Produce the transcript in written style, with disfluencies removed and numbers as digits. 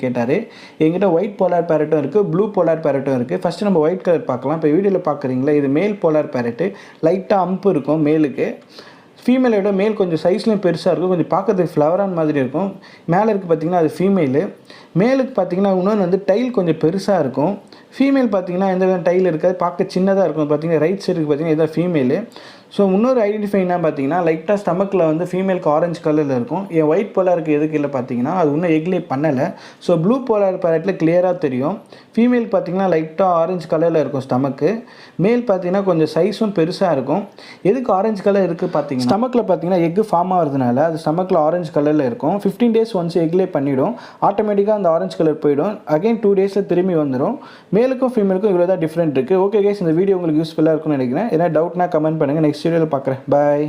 கேட்டார். என்கிட்ட white polar பேரட்டும் இருக்குது, ப்ளூ போலார் பேரட்டும் இருக்குது. ஃபஸ்ட்டு நம்ம ஒயிட் கலர் பார்க்கலாம். இப்போ வீடியோவில் பார்க்குறீங்களா, இது மேல் போலார் பேரட்டு. லைட்டாக அம்பு இருக்கும் மேலுக்கு. ஃபீமேலோட மேல் கொஞ்சம் சைஸ்லையும் பெருசாக இருக்கும், கொஞ்சம் பார்க்கறதுக்கு ஃப்ளவரான் மாதிரி இருக்கும். மேலே இருக்குது பார்த்திங்கன்னா அது ஃபீமேலு. மேலுக்கு பார்த்திங்கன்னா இன்னொன்று வந்து டைல் கொஞ்சம் பெருசாக இருக்கும். ஃபீமேல் பார்த்திங்கன்னா எந்த வித டைல் இருக்காது, பார்க்க சின்னதாக இருக்கும். பார்த்திங்கன்னா ரைட் சைடுக்கு பார்த்திங்கன்னா இதான் ஃபீமேலு. ஸோ இன்னொரு ஐடென்டிஃபை என்ன பார்த்திங்கன்னா லைட்டாக ஸ்டமக்கில் வந்து ஃபீமேலுக்கு ஆரஞ்சு கலரில் இருக்கும். என் ஒயிட் போலாருக்கு எதுக்கு இல்லை பார்த்திங்கன்னா அது இன்னும் எக்லே பண்ணலை. ஸோ ப்ளூ போலார் பேரட்டில் கிளியராக தெரியும். ஃபீமேல் பார்த்திங்கன்னா லைட்டாக ஆரஞ்சு கலரில் இருக்கும் ஸ்டமக்கு. மேல் பார்த்திங்கன்னா கொஞ்சம் சைஸும் பெருசாக இருக்கும். எதுக்கு ஆரஞ்சு கலர் இருக்குது பார்த்திங்கன்னா ஸ்டமக்கில் பார்த்திங்கன்னா எக்கு ஃபார்ம் ஆகிறதுனால அது ஸ்டமக்கில் ஆரஞ்சு கலரில் இருக்கும். 15 days ஒன்ஸ் எக்லே பண்ணிவிடும். ஆட்டோமேட்டிக்காக அந்த ஆரஞ்சு கலர் போயிடும். அகைன் 2 daysல திரும்பி வந்துடும். மேலுக்கும் ஃபீமேலுக்கும் இவ்வளோ தான் டிஃப்ரெண்ட் இருக்குது. ஓகே கைஸ், இந்த வீடியோ உங்களுக்கு யூஸ்ஃபுல்லாக இருக்கும்னு நினைக்கிறேன். ஏன்னா டவுட்னா கமெண்ட் பண்ணுங்கள். நெக்ஸ்ட் வீடியோவில் பார்க்குறேன். பாய்.